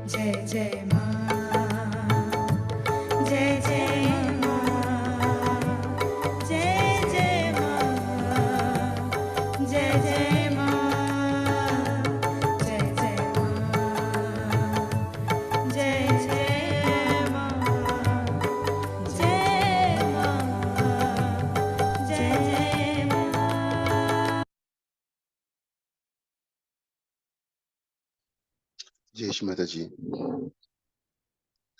जय जय माँ, जय जय माँ, जय जय माँ, जय जय माँ, जय जय माँ, जय जय माँ, जय माँ, जय जय माँ। Jai Shri Mataji.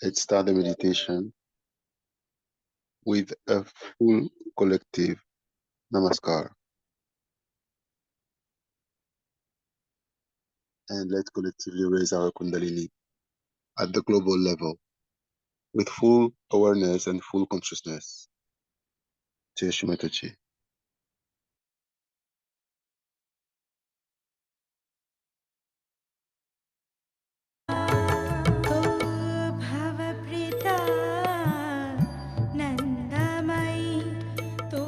Let's start the meditation with a full collective namaskar. And let's collectively raise our Kundalini at the global level with full awareness and full consciousness. Jai Shri Mataji. तो भवप्रीता नन्दमयी तो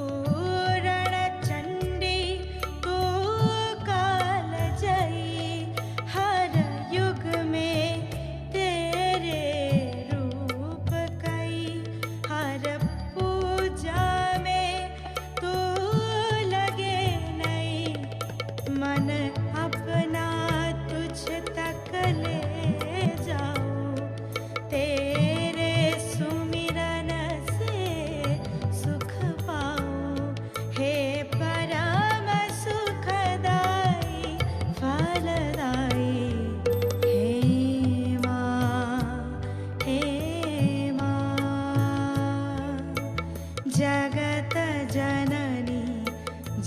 रणचण्डी तो कालजयी हर युग में तेरे रूप कई हर पूजा में तो लगे नहीं मन अपना तुझ तक ले जाओ तेरे सुमिरन से सुख पाओ हे परम सुखदाई फलदाई हे माँ जगत जननी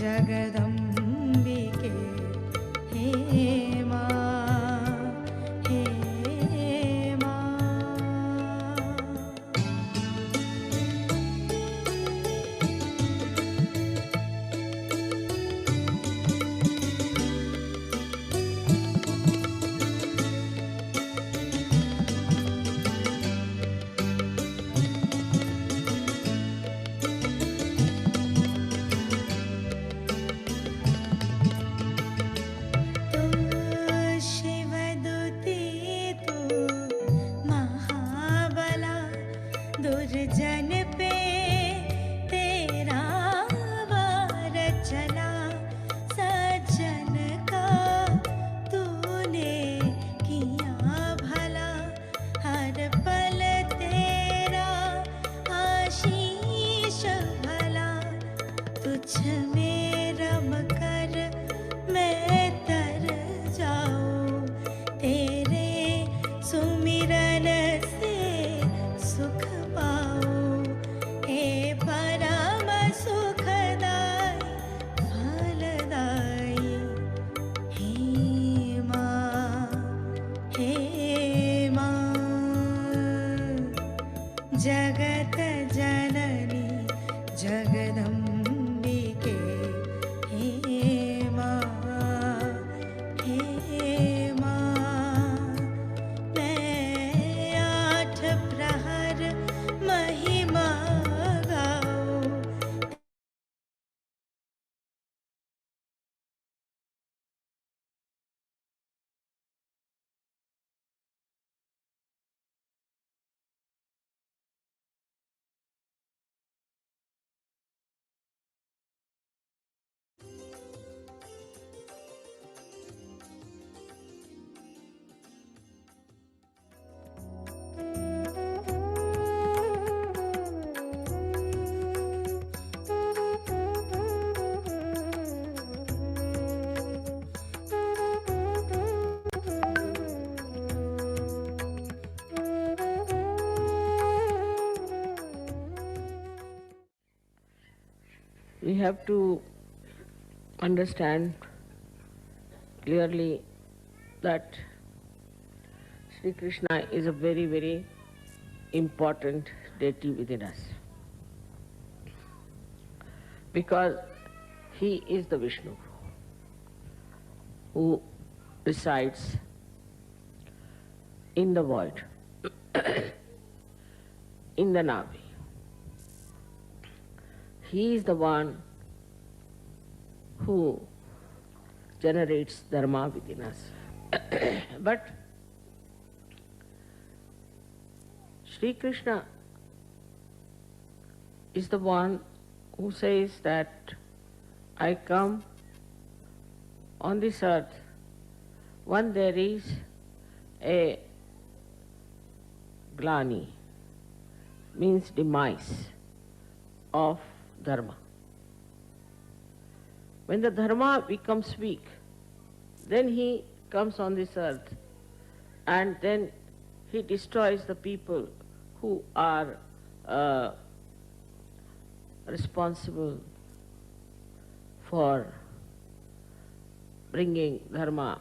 जगदम्बिके हे माँ हे माँ। तू शिवदूती तू महाबला दुर्जन पे तेरा वार चला सज्जन का तूने किया भला हर पल तेरा आशीष भला तुझ में रम कर मैं तर जाऊं तेरे सुमिरन से सुख पाऊं हे परम सुखदाई फलदाई हे माँ जगत जननी जगदम्बिके हे माँ मैं आठ प्रहर महिमा गाऊं We have to understand clearly that Shri Krishna is a very, very important deity within us. Because he is the Vishnu who resides in the void, in the Navi. He is the one who generates dharma within us. But Shri Krishna is the one who says that I come on this earth when there is a glani, means demise of dharma. When the dharma becomes weak, then he comes on this earth and then he destroys the people who are responsible for bringing dharma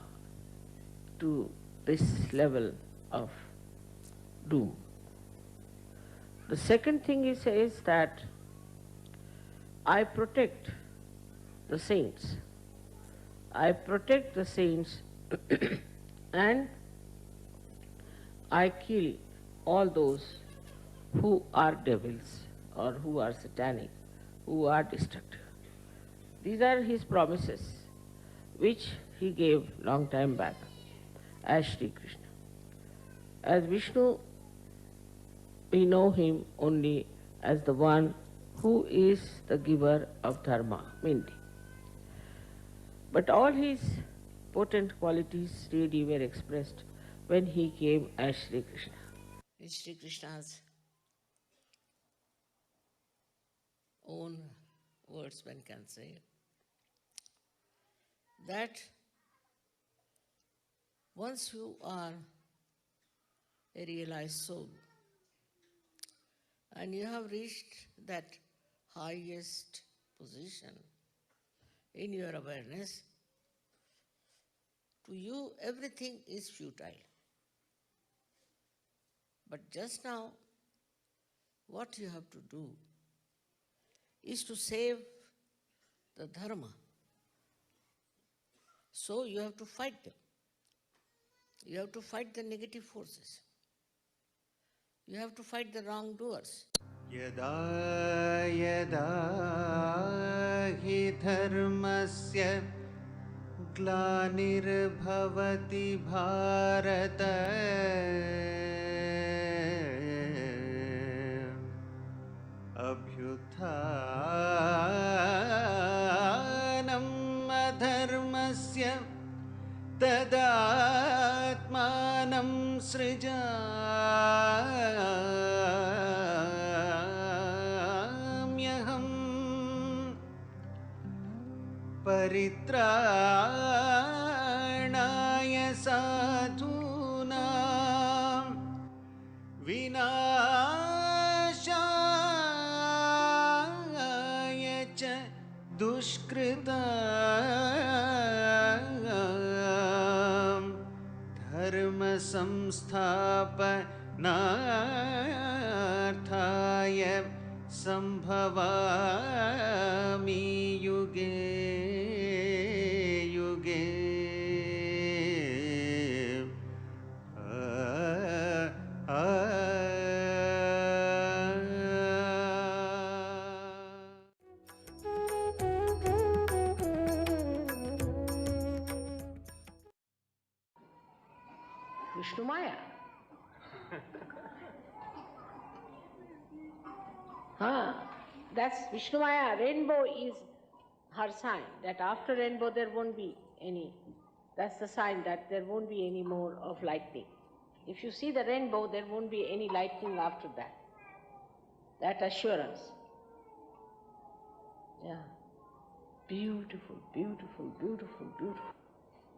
to this level of doom. The second thing he says that I protect the saints. I protect the saints and I kill all those who are devils or who are satanic, who are destructive. These are his promises which he gave long time back as Shri Krishna. As Vishnu, we know him only as the one who is the giver of dharma, mainly. But all his potent qualities really were expressed when he came as Shri Krishna. In Shri Krishna's own words, one can say that once you are a realized soul and you have reached that highest position in your awareness, to you everything is futile. But just now, what you have to do is to save the dharma. So you have to fight them. You have to fight the negative forces. You have to fight the wrongdoers. यदा यदा हि धर्मस्य ग्लानिर्भवति भारत अभ्युत्थानम् अधर्मस्य तदात्मानं सृजाम्यहम् परित्राणाय साधूनां विनाशाय च दुष्कृताम् धर्म संस्थापनार्थाय संभवामि युगे युगे आ, आ, Vishnu Maya. That's Vishnu Maya. Rainbow is her sign, that after rainbow there won't be any. That's the sign that there won't be any more of lightning. If you see the rainbow, there won't be any lightning after that. That assurance. Yeah. Beautiful, beautiful, beautiful, beautiful.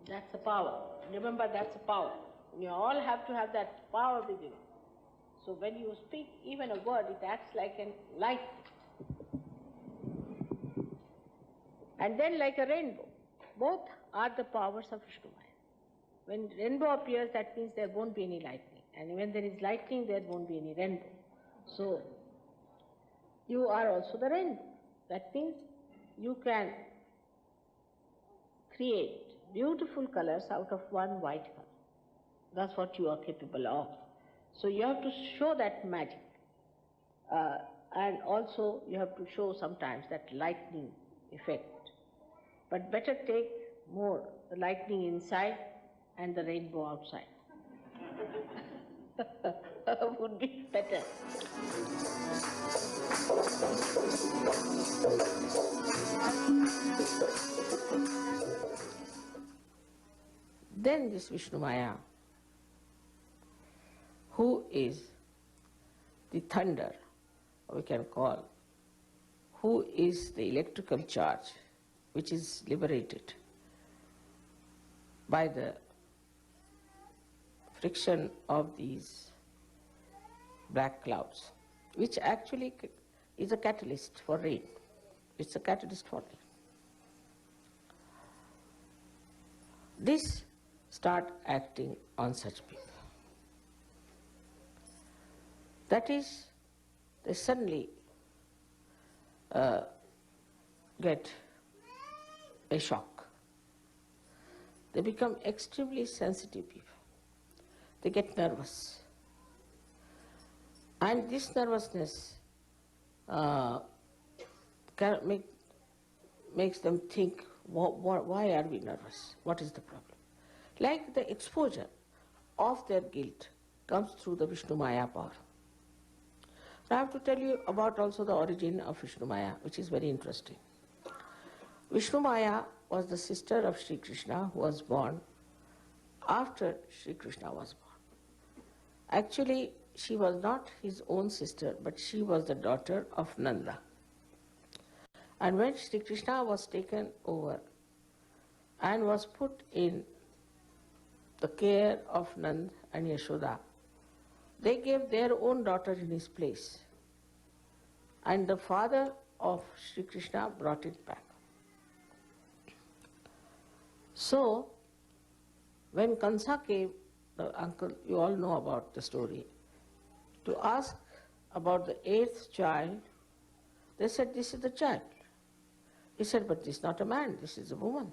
That's the power. Remember, that's the power. You all have to have that power within it. So when you speak even a word, it acts like a light. And then like a rainbow. Both are the powers of Vishnu Maya. When rainbow appears, that means there won't be any lightning. And when there is lightning, there won't be any rainbow. So you are also the rainbow. That means you can create beautiful colors out of one white color. That's what you are capable of. So you have to show that magic. And also you have to show sometimes that lightning effect. But better take more the lightning inside and the rainbow outside. would be better. Then this Vishnu Maya, who is the thunder, we can call, who is the electrical charge which is liberated by the friction of these black clouds, which actually is a catalyst for rain. It's a catalyst for rain. This start acting on such people. That is, they suddenly get a shock. They become extremely sensitive people. They get nervous. And this nervousness makes them think, why are we nervous? What is the problem? Like the exposure of their guilt comes through the Vishnu Maya power. So I have to tell you about also the origin of Vishnu Maya, which is very interesting. Vishnu Maya was the sister of Shri Krishna, who was born after Shri Krishna was born. Actually, she was not his own sister, but she was the daughter of Nanda. And when Shri Krishna was taken over and was put in the care of Nand and Yashoda, they gave their own daughter in his place. And the father of Shri Krishna brought it back. So, when Kansa came, the uncle, you all know about the story, to ask about the 8th child, they said, this is the child. He said, but this is not a man, this is a woman.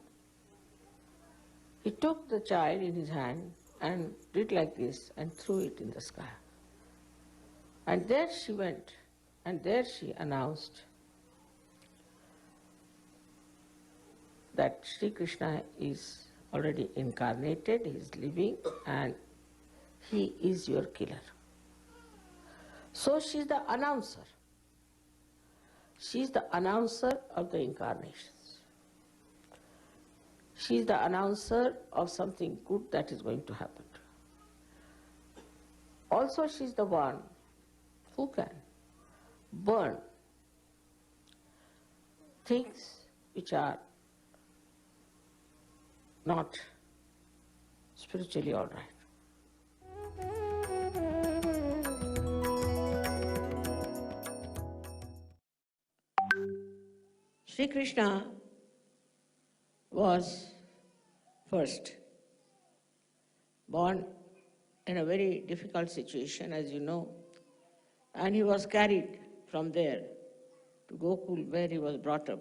He took the child in his hand and did like this and threw it in the sky. And there she went, and there she announced that Sri Krishna is already incarnated, he is living, and he is your killer. So she is the announcer. She is the announcer of the incarnations. She is the announcer of something good that is going to happen. Also, she is the one who can burn things which are not spiritually all right. Sri Krishna was first born in a very difficult situation, as you know, and he was carried from there to Gokul, where he was brought up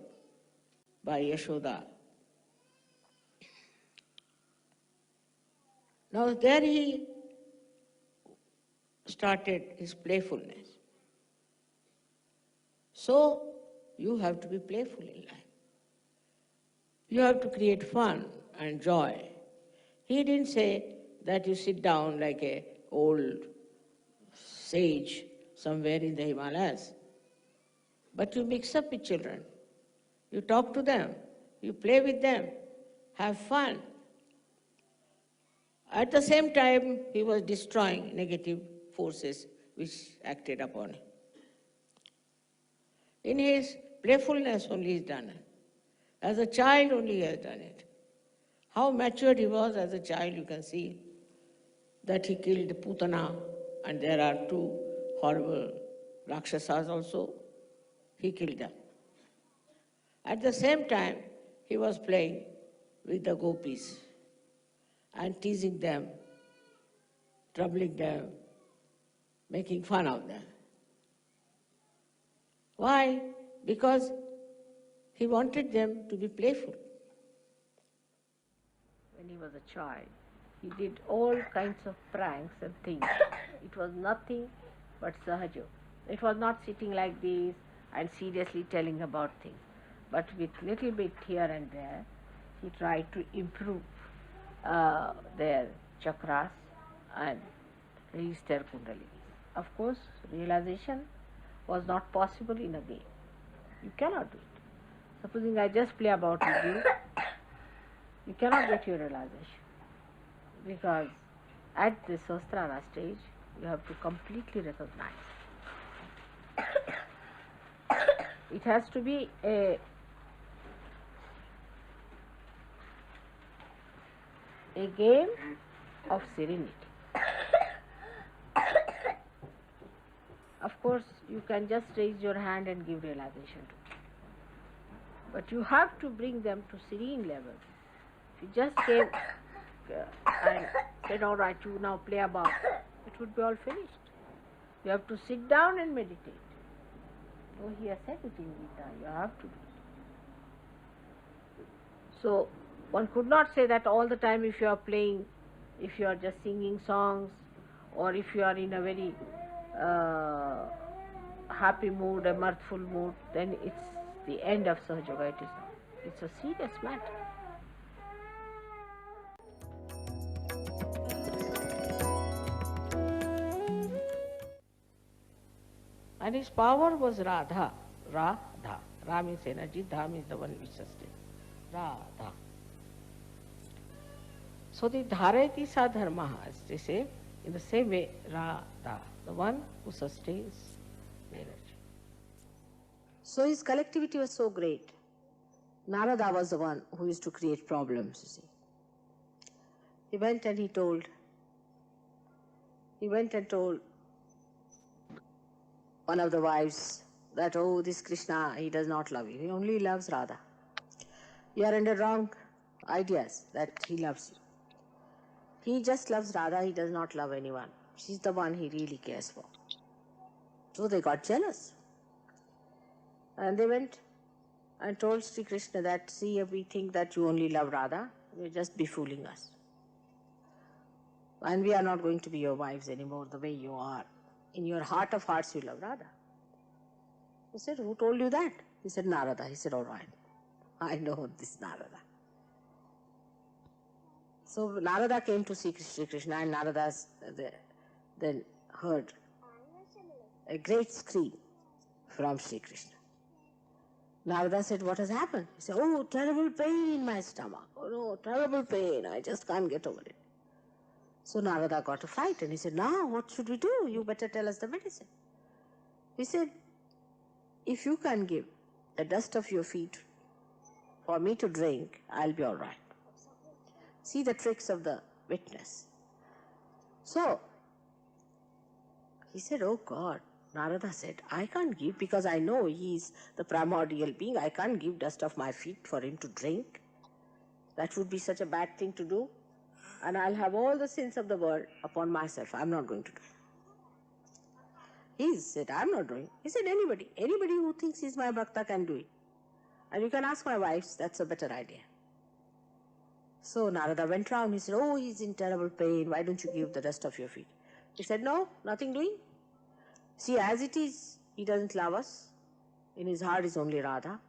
by Yashoda. Now there he started his playfulness. So you have to be playful in life. You have to create fun and joy. He didn't say that you sit down like an old sage somewhere in the Himalayas, but you mix up with children. You talk to them, you play with them, have fun. At the same time, he was destroying negative forces which acted upon him. In his playfulness only he has done it. As a child only he has done it. How matured he was as a child, you can see that he killed Putana, and there are 2 horrible Rakshasas also. He killed them. At the same time, he was playing with the gopis and teasing them, troubling them, making fun of them. Why? Because he wanted them to be playful. When he was a child, he did all kinds of pranks and things. It was nothing but sahaja. It was not sitting like this and seriously telling about things. But with little bit here and there, he tried to improve their chakras and release their kundalinis. of course, realization was not possible in a game. You cannot do it. Supposing I just play about with you, you cannot get your realization. Because at the Sahasrara stage, you have to completely recognize. It has to be a game of serenity. Of course, you can just raise your hand and give realization to them. But you have to bring them to serene level. If you just came and said, all right, you now play about, it would be all finished. You have to sit down and meditate. Oh, he has said it in Gita, you have to do it. So, one could not say that all the time if you are playing, if you are just singing songs, or if you are in a very happy mood, a mirthful mood, then it's the end of Sahaja Yoga. It is not. It's a serious matter. And his power was Radha. Radha. Ra means energy, Dha means the one which sustains. Radha. So the Dharayati sa dharma, as they say, in the same way, Radha, the one who sustains the energy. So his collectivity was so great. Narada was the one who used to create problems, you see. He went and told one of the wives that, oh, this Krishna, he does not love you. He only loves Radha. You are under wrong ideas that he loves you. He just loves Radha, he does not love anyone. She's the one he really cares for. So they got jealous. And they went and told Sri Krishna that, see, we think that you only love Radha, you're just befooling us. And we are not going to be your wives anymore the way you are. In your heart of hearts you love Radha. He said, who told you that? He said, Narada. He said, all right, I know this Narada. So Narada came to see Sri Krishna, and Narada then heard a great scream from Sri Krishna. Narada said, what has happened? He said, oh, terrible pain in my stomach. Oh no, terrible pain. I just can't get over it. So Narada got a fright and he said, now what should we do? You better tell us the medicine. He said, if you can give the dust of your feet for me to drink, I'll be all right. See the tricks of the witness. So he said, oh God. Narada said, I can't give, because I know he is the primordial being. I can't give dust of my feet for him to drink. That would be such a bad thing to do. And I'll have all the sins of the world upon myself. I'm not going to do it. He said, I'm not doing it. He said, anybody who thinks he's my bhakta can do it. And you can ask my wives, that's a better idea. So Narada went round. He said, oh, he's in terrible pain. Why don't you give the dust of your feet? He said, no, nothing doing. See, as it is, he doesn't love us. In his heart is only Radha.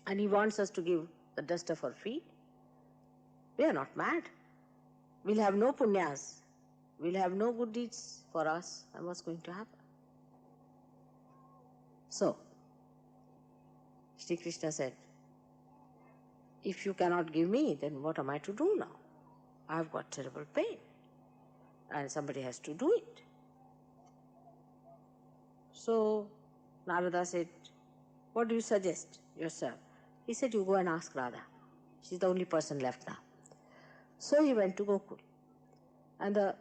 And he wants us to give the dust of our feet. We are not mad. We'll have no punyas. We'll have no good deeds for us. And what's going to happen? So, Shri Krishna said, if you cannot give me, then what am I to do now? I've got terrible pain. And somebody has to do it. So Narada said, what do you suggest yourself? He said, you go and ask Radha. She's the only person left now. So he went to Gokul. And the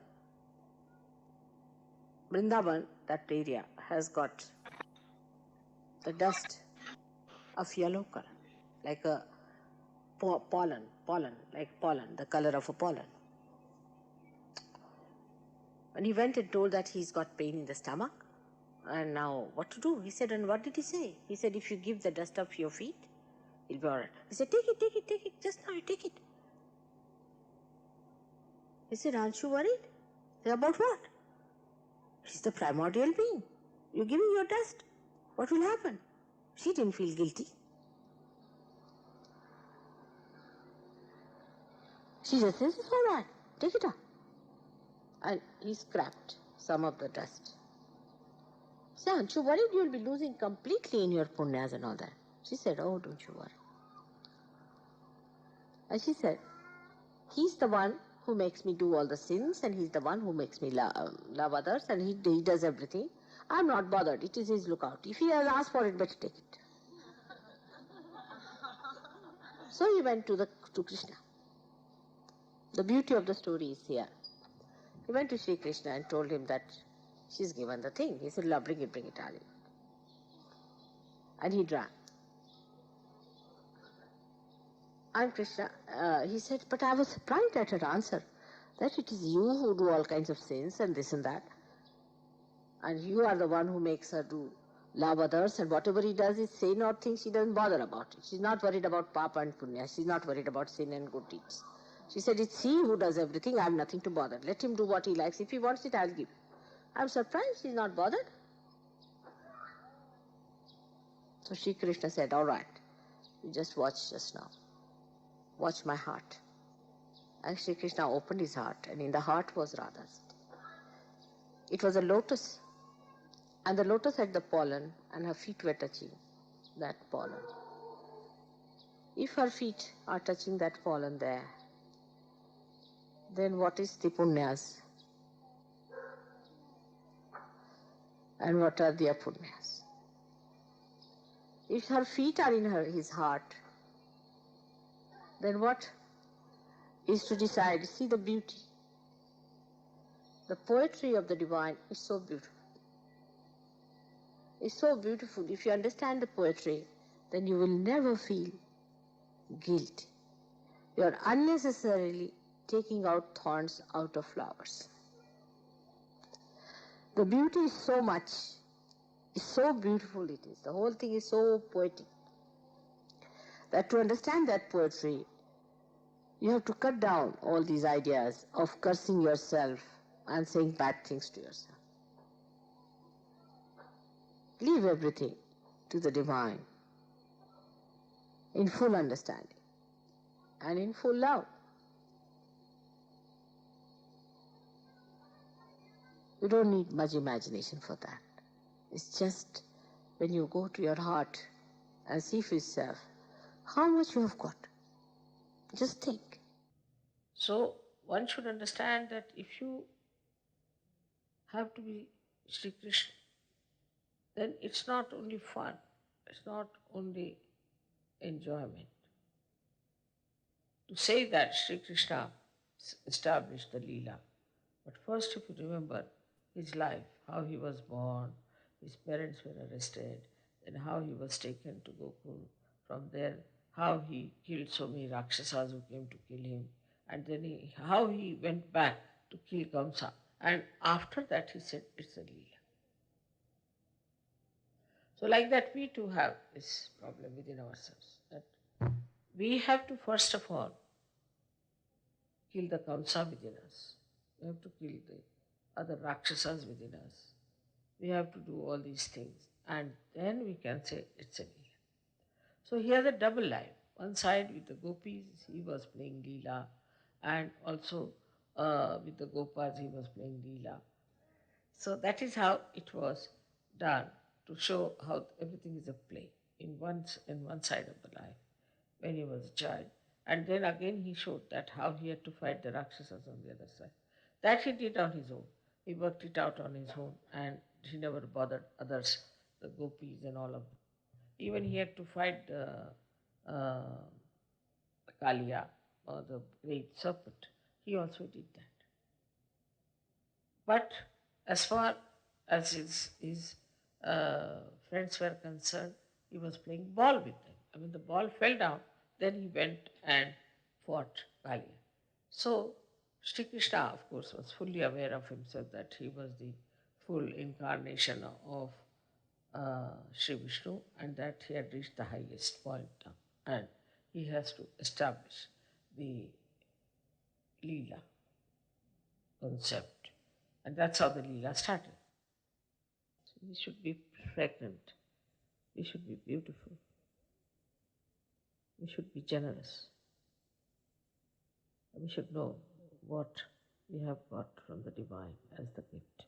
Vrindavan, that area, has got the dust of yellow color, like a pollen, the color of a pollen. And he went and told that he's got pain in the stomach. And now what to do? He said, and what did he say? He said, if you give the dust of your feet, it'll be all right. He said, take it, just now you take it. He said, aren't you worried? He said, about what? She's the primordial being. You give me your dust. What will happen? She didn't feel guilty. She just says, it's all right, take it up. And he scrapped some of the dust. He said, aren't you worried you'll be losing completely in your punyas and all that? She said, oh, don't you worry. And she said, he's the one who makes me do all the sins, and he's the one who makes me love others, and he does everything. I'm not bothered. It is his lookout. If he has asked for it, better take it. So he went to Krishna. The beauty of the story is here. He went to Shri Krishna and told him that she's given the thing. He said, "Love, bring it, darling." And he drank. And Krishna, he said, but I was surprised at her answer, that it is you who do all kinds of sins and this and that. And you are the one who makes her do love others, and whatever he does is sin or things, she doesn't bother about it. She's not worried about papa and punya. She's not worried about sin and good deeds. She said, it's he who does everything. I have nothing to bother. Let him do what he likes. If he wants it, I'll give. I'm surprised she's not bothered. So Shri Krishna said, all right, you just watch just now. Watch my heart. And Shri Krishna opened his heart, and in the heart was Radha's. It was a lotus, and the lotus had the pollen, and her feet were touching that pollen. If her feet are touching that pollen there, then what is the punyas? And what are the apunyas? If her feet are in his heart, then what is to decide? See the beauty. The poetry of the divine is so beautiful. It's so beautiful. If you understand the poetry, then you will never feel guilt. You are unnecessarily taking out thorns out of flowers. The beauty is so much, it's so beautiful it is. The whole thing is so poetic that to understand that poetry, you have to cut down all these ideas of cursing yourself and saying bad things to yourself. Leave everything to the divine in full understanding and in full love. You don't need much imagination for that. It's just when you go to your heart and see for yourself how much you have got. Just think. So one should understand that if you have to be Sri Krishna, then it's not only fun, it's not only enjoyment. To say that Sri Krishna established the Leela, but first if you remember his life, how he was born, his parents were arrested, then how he was taken to Gokul, from there how he killed so many Rakshasas who came to kill him, and then how he went back to kill Kamsa, and after that he said it's a Leela. So like that we too have this problem within ourselves, that we have to first of all kill the Kamsa within us. We have to kill the other Rakshasas within us. We have to do all these things, and then we can say it's a Leela. So he has a double life. One side with the gopis, he was playing Leela, and also with the Gopas, he was playing Leela. So that is how it was done, to show how everything is a play in one side of the life when he was a child. And then again he showed that how he had to fight the Rakshasas on the other side. That he did on his own. He worked it out on his own, and he never bothered others, the gopis and all of them. Even he had to fight the Kaliya, or the great serpent. He also did that. But as far as his friends were concerned, he was playing ball with them. And when the ball fell down, then he went and fought Kaliya. So Sri Krishna, of course, was fully aware of himself that he was the full incarnation of Sri Vishnu, and that he had reached the highest point now, and he has to establish the Leela concept. And that's how the Leela started. So we should be pregnant, we should be beautiful, we should be generous, we should know what we have got from the divine as the gift.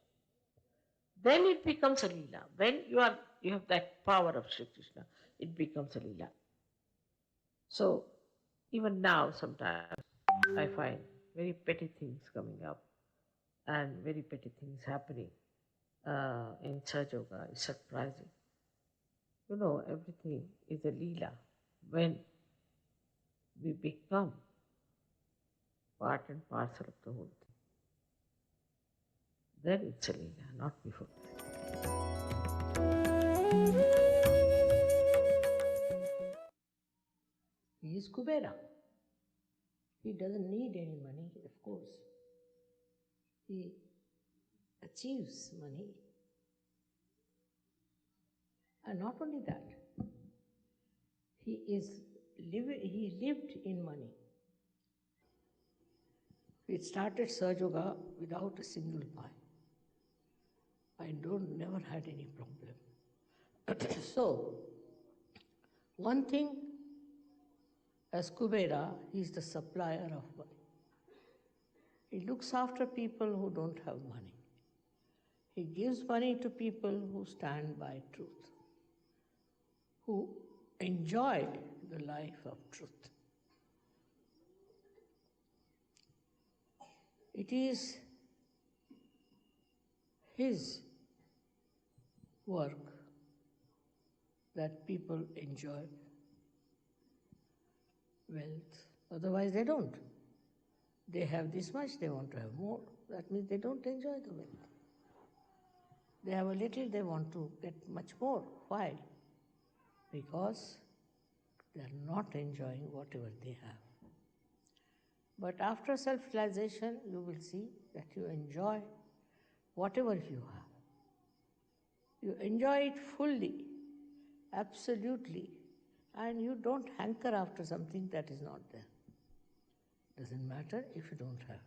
then it becomes a Leela. When you have that power of Shri Krishna, it becomes a Leela. So even now sometimes I find very petty things coming up and very petty things happening in Church Yoga. It's surprising. You know, everything is a Leela when we become part and parcel of the whole thing. Then it's a Leela, not before that. He is Kubera. He doesn't need any money, of course. He achieves money. And not only that, he lived in money. We started Sahaja Yoga without a single pie. I never had any problem. So, one thing, as Kubera, he is the supplier of money. He looks after people who don't have money. He gives money to people who stand by truth, who enjoy the life of truth. It is his work that people enjoy wealth. Otherwise, they don't. They have this much, they want to have more. That means they don't enjoy the wealth. They have a little, they want to get much more. Why? Because they are not enjoying whatever they have. But after self-realization, you will see that you enjoy whatever you have. You enjoy it fully, absolutely, and you don't hanker after something that is not there. Doesn't matter if you don't have.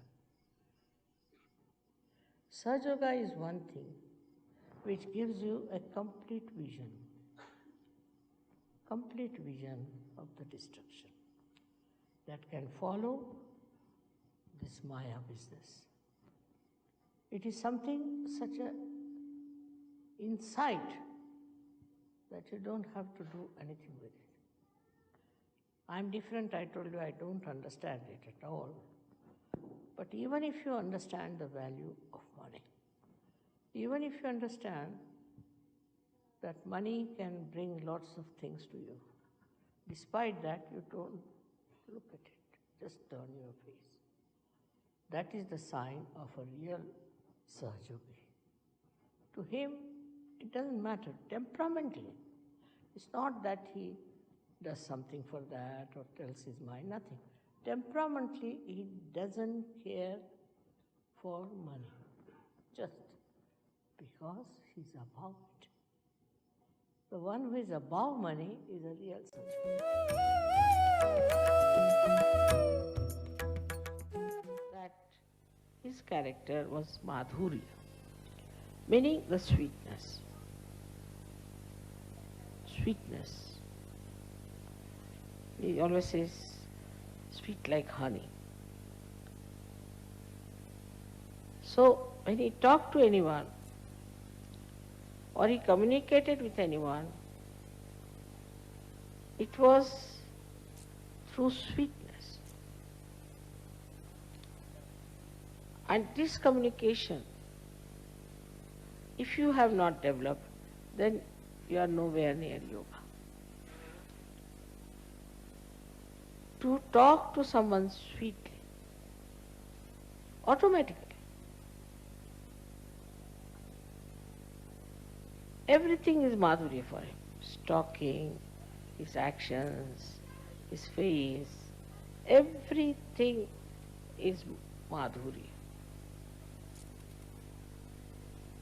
Sahaja Yoga is one thing which gives you a complete vision of the destruction that can follow this Maya business. It is something such a insight that you don't have to do anything with it. I'm different, I told you I don't understand it at all. But even if you understand the value of money, even if you understand that money can bring lots of things to you, despite that you don't look at it, just turn your face. That is the sign of a real Sahajogi. To him, it doesn't matter, temperamentally. It's not that he does something for that or tells his mind, nothing. Temperamentally, he doesn't care for money, just because he's above it. The one who is above money is a real Sahajogi. That his character was Madhuria, meaning the sweetness. Sweetness. He always says, sweet like honey. So when he talked to anyone or he communicated with anyone, it was through sweetness. And this communication, if you have not developed, then you are nowhere near yoga. To talk to someone sweetly, automatically, everything is Madhurya for him. His talking, his actions, his face, everything is Madhurya.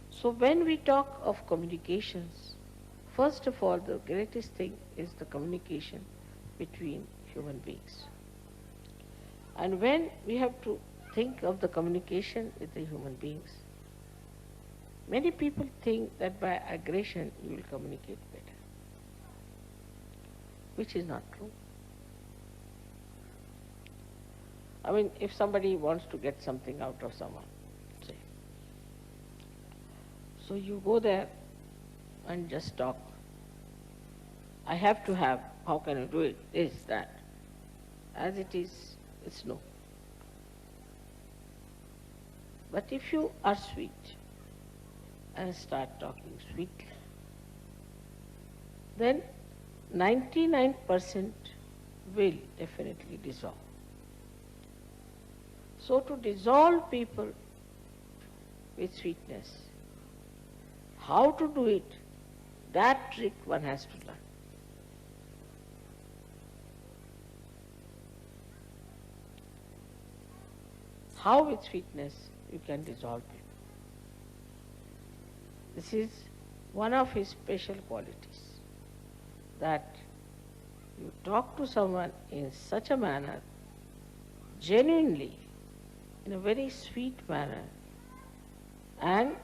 So when we talk of communications, first of all, the greatest thing is the communication between human beings. And when we have to think of the communication with the human beings, many people think that by aggression you will communicate better, which is not true. I mean, if somebody wants to get something out of someone, say, So you go there and just talk. I have to have, how can I do it? This, that. As it is, it's no. But if you are sweet and start talking sweetly, then 99% will definitely dissolve. So to dissolve people with sweetness, how to do it, that trick one has to learn. How with sweetness you can dissolve people. This is one of his special qualities, that you talk to someone in such a manner, genuinely, in a very sweet manner, and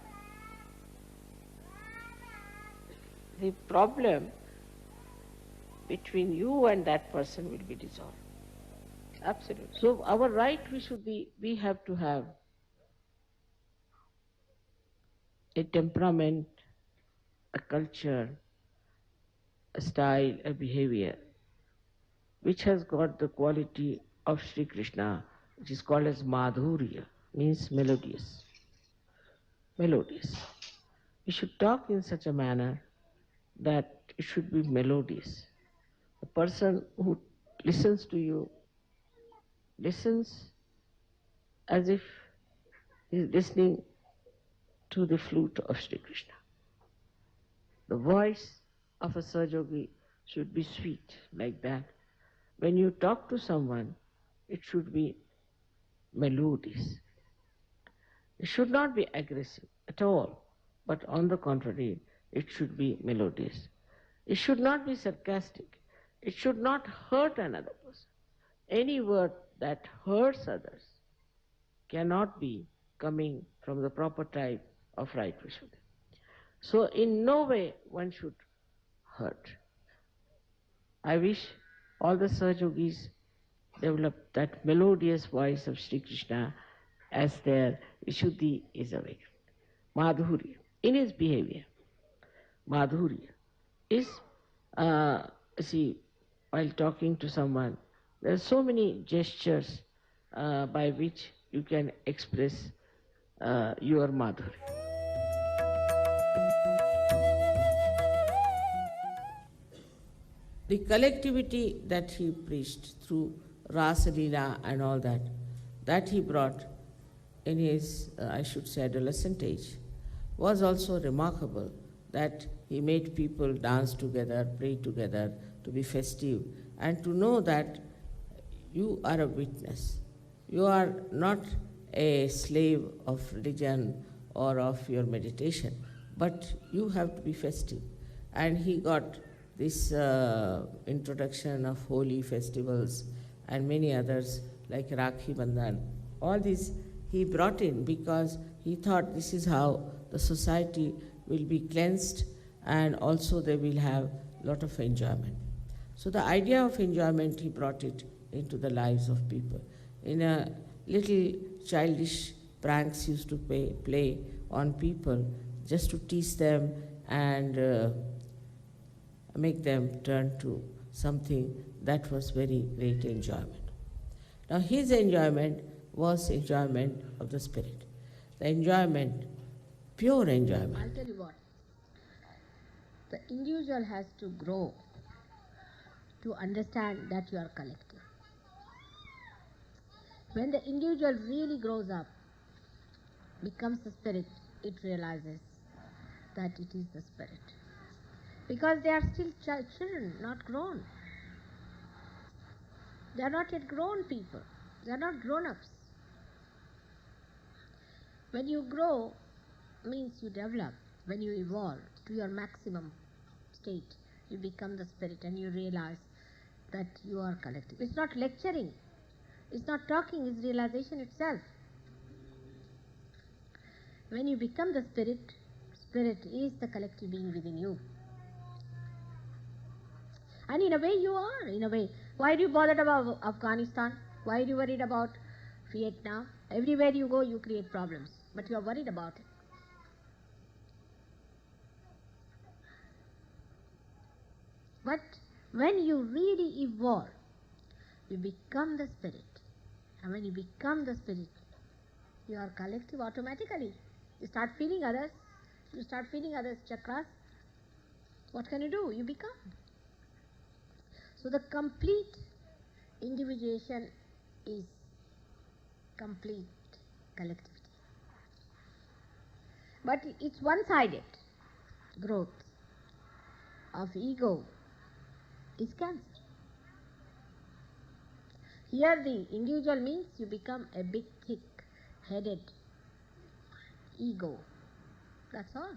the problem between you and that person will be dissolved. Absolutely. So our right we have to have a temperament, a culture, a style, a behavior, which has got the quality of Shri Krishna, which is called as Madhuria, means melodious. Melodious. We should talk in such a manner that it should be melodious. The person who listens to you listens as if he is listening to the flute of Shri Krishna. The voice of a Sahajogi should be sweet, like that. When you talk to someone, it should be melodious. It should not be aggressive at all, but on the contrary, it should be melodious. It should not be sarcastic. It should not hurt another person. Any word that hurts others cannot be coming from the proper type of right Vishuddha. So in no way one should hurt. I wish all the Sahajogis develop that melodious voice of Sri Krishna as their Vishuddhi is awakened. Madhurya, in his behavior, Madhurya is, uh, see, while talking to someone, there are so many gestures by which you can express your Madhurya. The collectivity that he preached through Rasa Leela and all that, that he brought in his, I should say, adolescent age, was also remarkable, that he made people dance together, pray together, to be festive, and to know that you are a witness. You are not a slave of religion or of your meditation, but you have to be festive. And he got this introduction of holy festivals and many others like Rakhi Bandhan. All these he brought in because he thought this is how the society will be cleansed, and also they will have a lot of enjoyment. So the idea of enjoyment, he brought it into the lives of people. In a little childish pranks used to play on people just to tease them and make them turn to something that was very great enjoyment. Now his enjoyment was enjoyment of the spirit. The enjoyment, pure enjoyment. I'll tell you what. The individual has to grow to understand that you are collective. When the individual really grows up, becomes the spirit, it realizes that it is the spirit. Because they are still children, not grown. They are not yet grown people. They are not grown-ups. When you grow, means you develop. When you evolve to your maximum state, you become the spirit and you realize that you are collective. It's not lecturing. It's not talking. It's realization itself. When you become the spirit, spirit is the collective being within you. And in a way you are, in a way. Why are you bothered about Afghanistan? Why are you worried about Vietnam? Everywhere you go, you create problems. But you are worried about it. But when you really evolve, you become the spirit. And when you become the spirit, you are collective automatically. You start feeling others. You start feeling others' chakras. What can you do? You become. So the complete individuation is complete collectivity. But it's one-sided. Growth of ego is cancer. Here the individual means you become a big, thick-headed ego. That's all.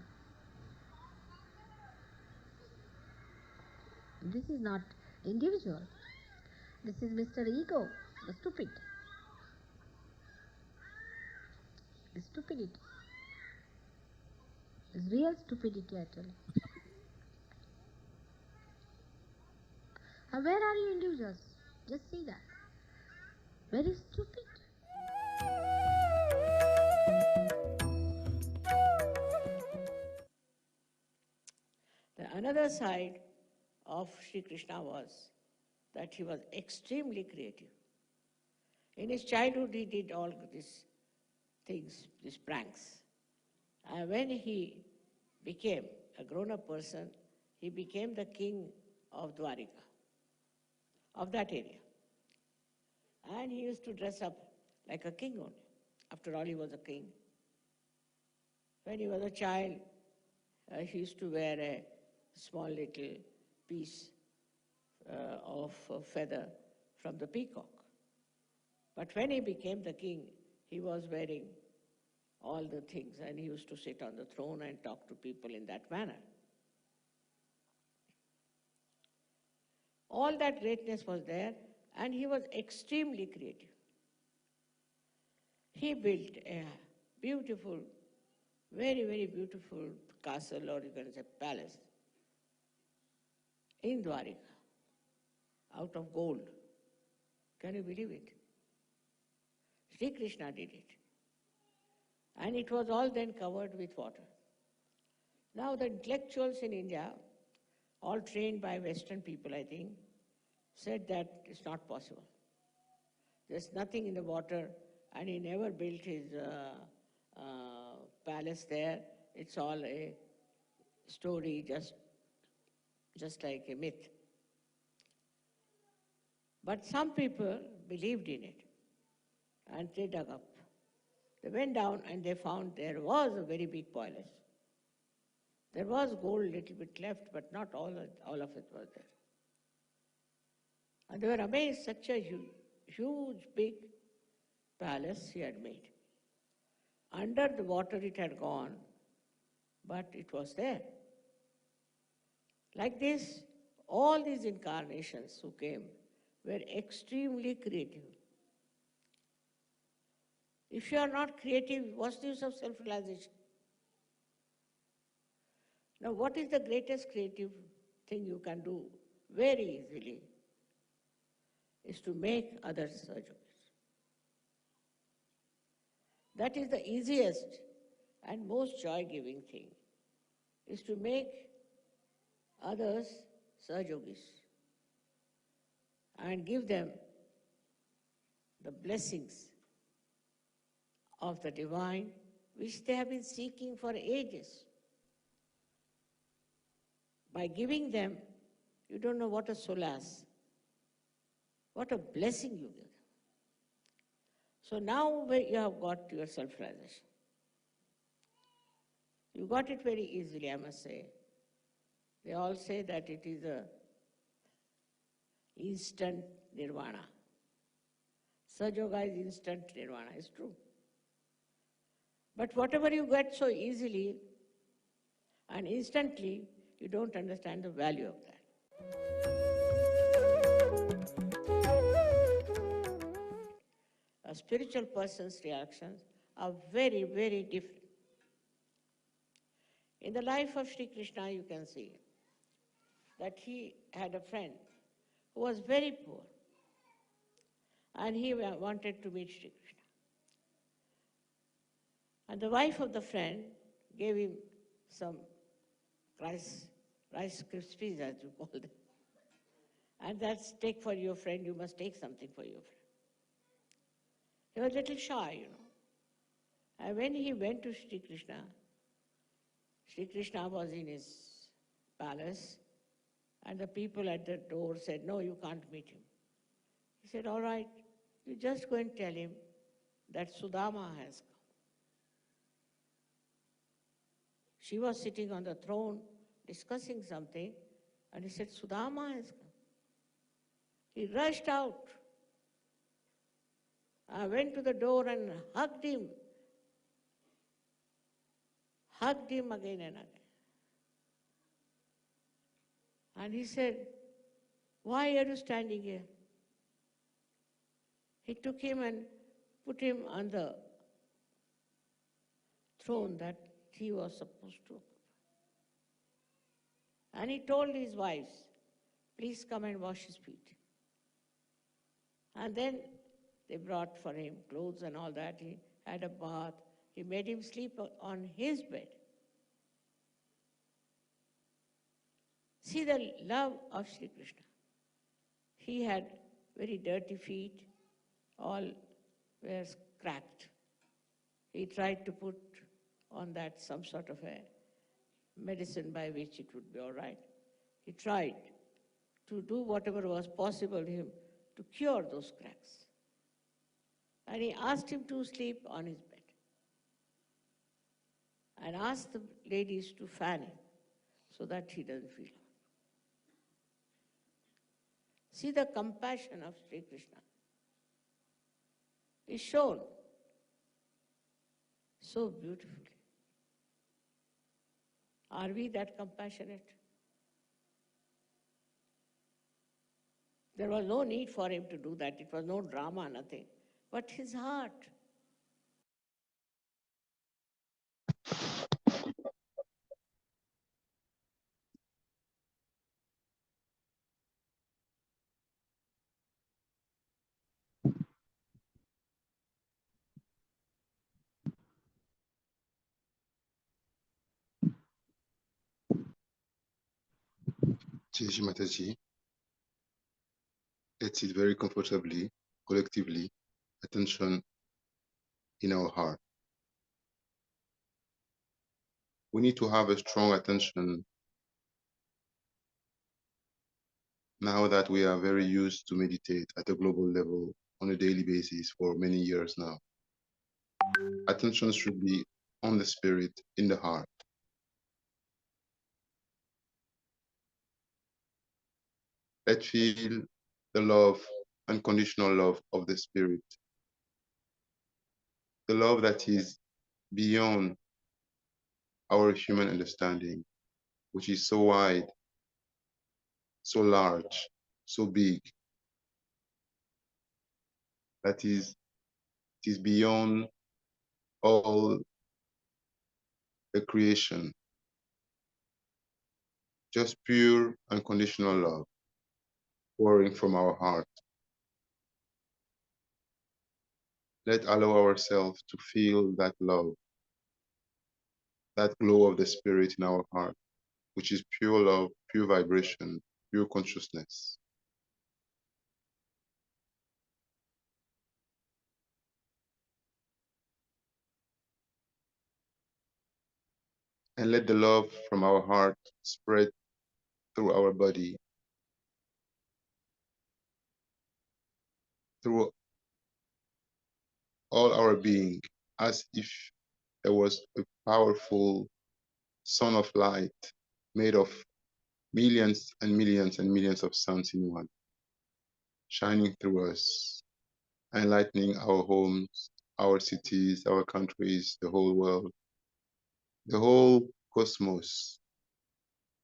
This is not individual. This is Mr. Ego, the stupid. The stupidity. It's real stupidity, I tell you. And where are you individuals? Just see that. Very stupid. The another side of Shri Krishna was that he was extremely creative. In his childhood, he did all these things, these pranks. And when he became a grown-up person, he became the king of Dwarika, of that area. And he used to dress up like a king only. After all, he was a king. When he was a child, he used to wear a small little piece of feather from the peacock. But when he became the king, he was wearing all the things, and he used to sit on the throne and talk to people in that manner. All that greatness was there, and he was extremely creative. He built a beautiful, very, very beautiful castle, or you can say palace, in Dwarika, out of gold. Can you believe it? Shri Krishna did it. And it was all then covered with water. Now the intellectuals in India, all trained by Western people, I think, said that it's not possible. There's nothing in the water, and he never built his palace there. It's all a story, just like a myth. But some people believed in it, and they dug up. They went down and they found there was a very big palace. There was gold a little bit left, but not all of it was there. And they were amazed, such a huge, big palace he had made. Under the water it had gone, but it was there. Like this, all these incarnations who came were extremely creative. If you are not creative, what's the use of self-realization? Now, what is the greatest creative thing you can do very easily is to make others Yogis. That is the easiest and most joy-giving thing, is to make others Yogis and give them the blessings of the divine which they have been seeking for ages. By giving them, you don't know what a solace, what a blessing you give them. So now you have got your self-realization. You got it very easily, I must say. They all say that it is a instant nirvana. Sajoga is instant nirvana, it's true. But whatever you get so easily and instantly, you don't understand the value of that. A spiritual person's reactions are very, very different. In the life of Shri Krishna, you can see that he had a friend who was very poor, and he wanted to meet Shri Krishna. And the wife of the friend gave him some rice krispies, as you call them. And that's take for your friend, you must take something for your friend. He was a little shy, And when he went to Sri Krishna was in his palace, and the people at the door said, no, you can't meet him. He said, all right, you just go and tell him that Sudama has come. She was sitting on the throne discussing something, and he said, Sudama has come. He rushed out. I went to the door and hugged him again and again. And he said, why are you standing here? He took him and put him on the throne that he was supposed to occupy. And he told his wives, please come and wash his feet. And then they brought for him clothes and all that. He had a bath. He made him sleep on his bed. See the love of Sri Krishna. He had very dirty feet, all were cracked. He tried to put on that some sort of a medicine by which it would be all right. He tried to do whatever was possible to him to cure those cracks. And he asked him to sleep on his bed and asked the ladies to fan him so that he doesn't feel hot. See the compassion of Sri Krishna is shown so beautifully. Are we that compassionate? There was no need for him to do that. It was no drama, nothing. But his heart. Jai Mataji, let's sit very comfortably, collectively, attention in our heart. We need to have a strong attention now that we are very used to meditate at a global level on a daily basis for many years now. Attention should be on the spirit, in the heart. Let's feel the love, unconditional love of the spirit, the love that is beyond our human understanding, which is so wide, so large, so big, that is, it is beyond all the creation. Just pure, unconditional love pouring from our heart. Let's allow ourselves to feel that love, that glow of the spirit in our heart, which is pure love, pure vibration, pure consciousness. And let the love from our heart spread through our body, through all our being, as if there was a powerful sun of light made of millions and millions and millions of suns in one, shining through us, enlightening our homes, our cities, our countries, the whole world, the whole cosmos,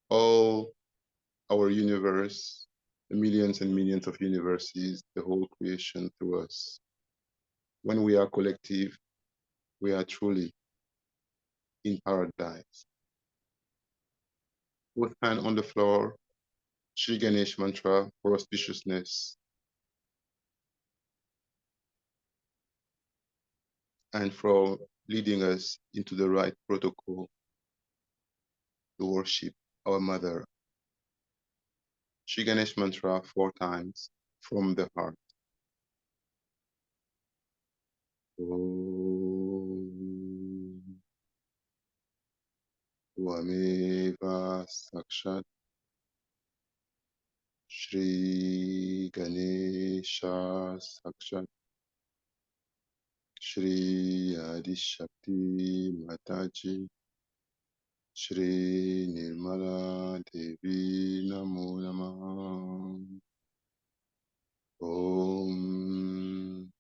all our universe, the millions and millions of universes, the whole creation through us. When we are collective, we are truly in paradise. Both hands on the floor, Shri Ganesh mantra for auspiciousness and for leading us into the right protocol to worship our mother, Shri Ganesh mantra 4 times from the heart. Om Tvameva Sakshat Shri Ganesha Sakshat Shri Adi Shakti Mataji Shri Nirmala Devi Namo Namaha. Om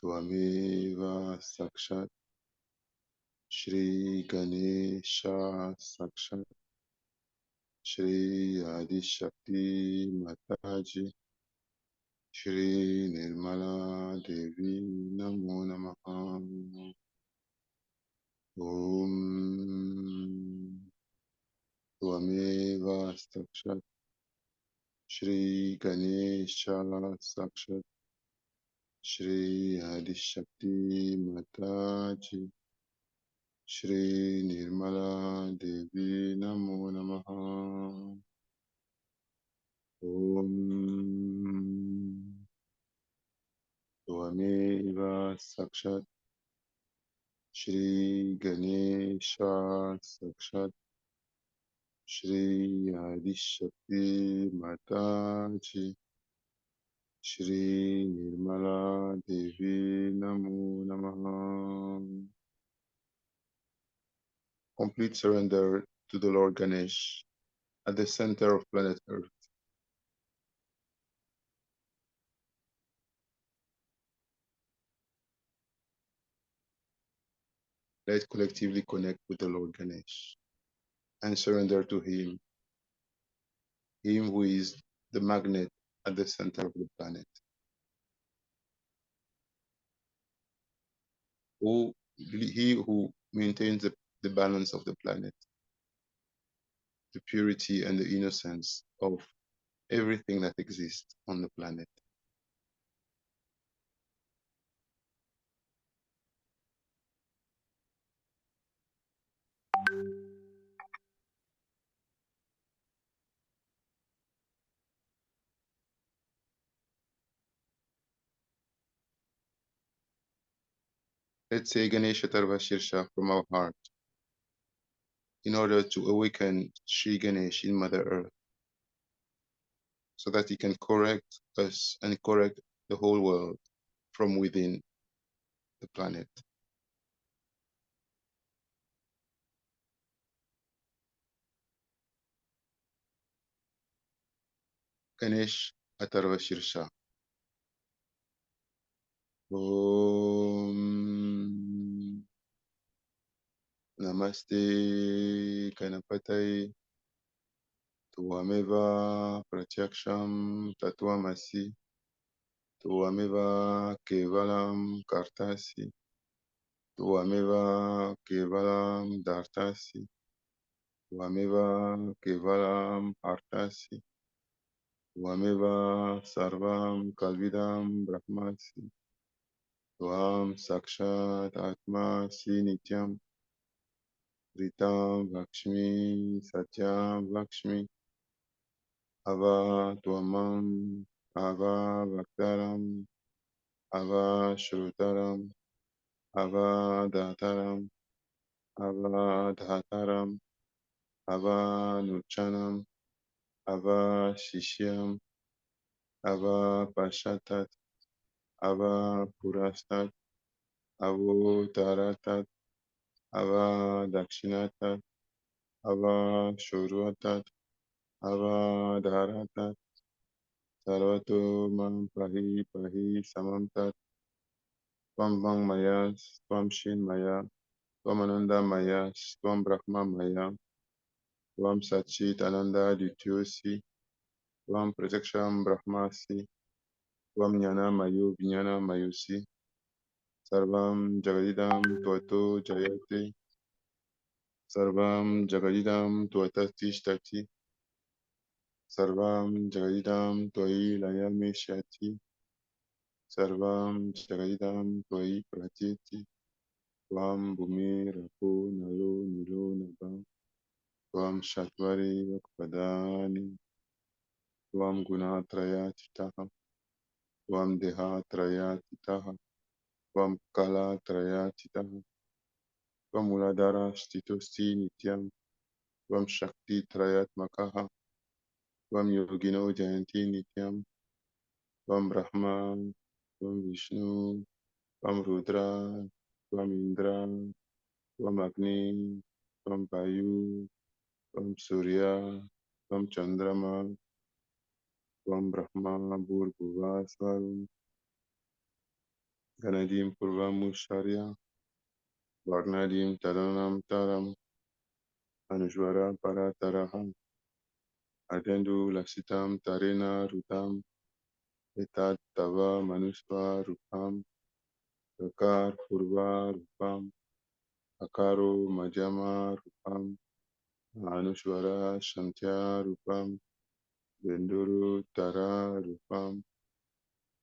Tvameva Sakshat Shri Ganesha Sakshat Shri Adi Shakti Mataji Shri Nirmala Devi Namo Namaha. Om Tvameva Sakshat Shri Ganesha Sakshat Shri Adi Shakti Mataji Shri Nirmala Devi Namo Namaha. Om Tvameva Sakshat Shri Ganesha Sakshat Shri Adi Shakti Mataji Shri Nirmala Devi Namo Namaha. Complete surrender to the Lord Ganesh at the center of planet Earth. Let's collectively connect with the Lord Ganesh and surrender to Him, Him who is the magnet at the center of the planet, He who maintains the balance of the planet, the purity and the innocence of everything that exists on the planet. Let's say Ganesha Tarva Shirsha from our heart in order to awaken Shri Ganesh in Mother Earth so that he can correct us and correct the whole world from within the planet. Ganesh Atarva Shirsha. Om Namaste Ganapatai Tuameva Pratyaksham Tatwamasi Tuameva Kevalam Kartasi Tuameva Kevalam Dartasi Tuameva Kevalam Artasi Tuameva Sarvam Kalvidam Brahmasi Tuam Sakshat Atmasi Nityam Ritam Lakshmi Satyam Lakshmi Ava Tuamam Ava Vaktaram Ava Shrutaram Ava Dataram Ava Dhataram Ava Nuchanam Ava Shishyam Ava Pashatat Ava Purastat Avo Taratat Ava Dakshinatat Ava Shurvatat Ava Dharatat Sarvato Mam Pahi Pahi Samamtat Tvam Bang Maya Tvam Shin Maya Tvam Ananda Maya Tvam Brahma Maya Tvam Satchit Ananda Dityosi Tvam Prajaksham Brahmasi Tvam Jnana Mayu Vijnana Mayusi Sarvam Jagadidam Tvato Jayate Sarvam Jagadidam Tvatastishtati Sarvam Jagadidam Twai Layamishyati Sarvam Jagadidam Twai Pratyeti Tvam Bhumi Rapo Nalo Nilo Nabam Tvam Shatvari Vakpadani Tvam Gunatrayatitaha, Tvam Dehatrayatitaha, Tvam Kalatrayatitaha, Tvam Muladhara Stitosti Nityam, Tvam Shakti Trayatmakaha, Tvam Yogino Jayanti Nityam, Tvam Brahma, Tvam Vishnu, Tvam Rudra, Tvam Indra, Tvam Agni, Tvam Vayu, Tvam Surya, Tvam Chandrama, Tvam Brahma Bhurbhuva Svaram, Ganadim Purvamusharya, Varnadim Taranam Taram, Anushvara Parataraham, Adendu Lasitam Tarena Rutam, Etat Tava Manusva Rupam, Kakar Purva Rupam, Akaro Majama Rupam, Anushvara Shantya Rupam, Benduru Tara Rupam,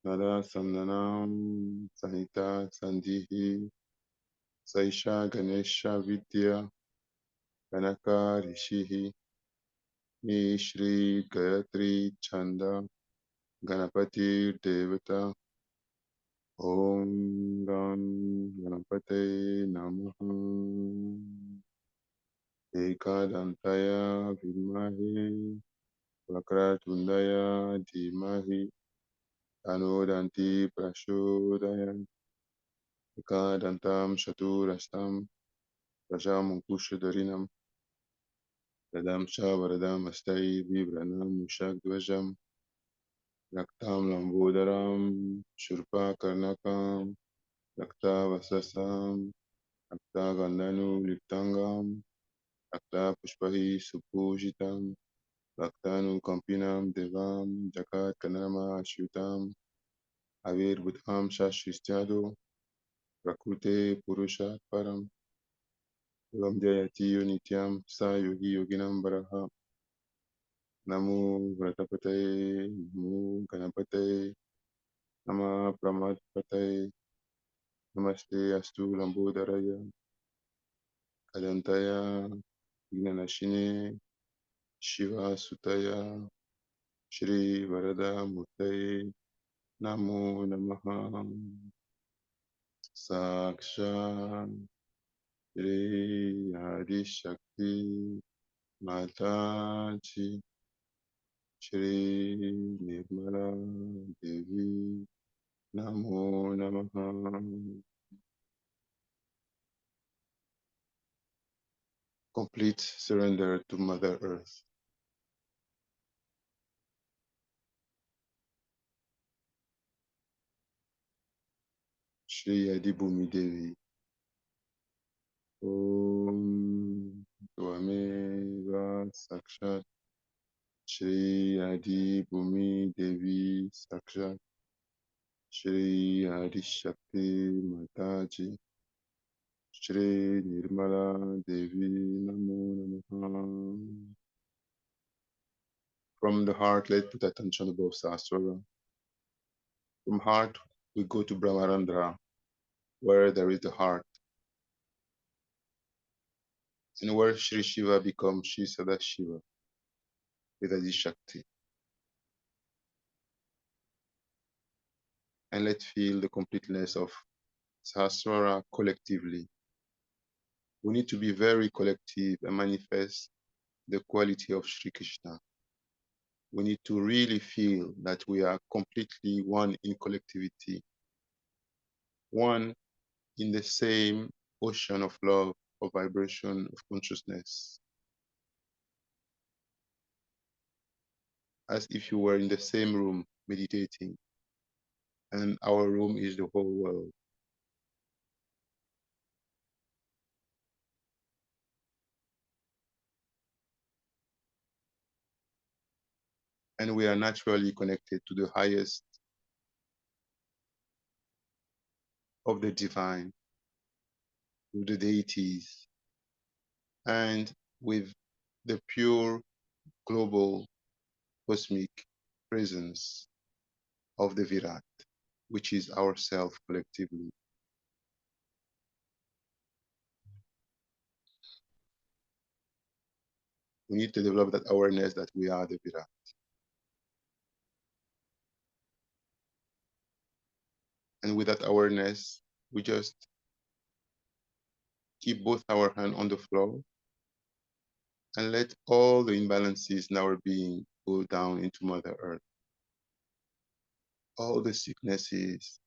Nada Sandanam Sahita Sandihi, Saisha Ganesha Vidya, Kanaka Rishihi, Ni Shri Gayatri Chanda, Ganapati Devata, Om Gam Ganapate Namaha, Ekadantaya Vimahi, Vakratundaya Dhimahi, Anudanti Prashodaya, Ekadantam Shaturastam, Prajamunkushadarinam, Radam Shavaradam Astai Vibranam Mushagdvajam, Raktam Lambodaram, Shurpa Karnakam, Rakta Vasasam, Rakta Gandhanu Liktangam, Rakta Pushpahi Supujitam, Raktanu Kampinam Devam, Jakat Kanama Ashutam, Avir Budham Shashristyado, Prakrute Purusha Param, Ram Jayati Nityam Sa Yogi Yoginam Baraha, Namo Vratapate, Namo Ganapate, Nama Pramadpate, Namaste Astu Lambodaraya, Kadantaya, Gnanashine, Shiva Sutaya, Shri Varada Murtaye, Namo Namaha, Saksha, Shri Adi Shakti, Mataji, Shri Nirmala Devi, Namo Namaha. Complete surrender to Mother Earth. Shri Adi Bhumi Devi. Om Tvameva Sakshat Shri Adi Bhumi Devi Sakshat Shri Adi Shakti Mataji Shri Nirmala Devi Namo Namaha. From the heart, let's put attention above Sahasrara. From heart, we go to Brahmarandra, where there is the heart, and where Shri Shiva becomes Shri Sadashiva with Adi Shakti. And let's feel the completeness of Sahasrara collectively. We need to be very collective and manifest the quality of Shri Krishna. We need to really feel that we are completely one in collectivity, one in the same ocean of love, of vibration, of consciousness, as if you were in the same room meditating, and our room is the whole world. And we are naturally connected to the highest of the divine, with the deities, and with the pure global cosmic presence of the Virat, which is ourself collectively. We need to develop that awareness that we are the Virat. And with that awareness, we just keep both our hands on the floor and let all the imbalances in our being go down into Mother Earth. All the sicknesses,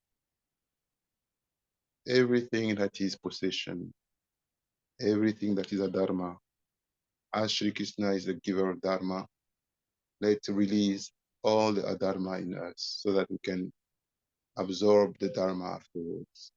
everything that is possession, everything that is a dharma. As Shri Krishna is the giver of dharma, let's release all the adharma in us so that we can absorb the dharma afterwards.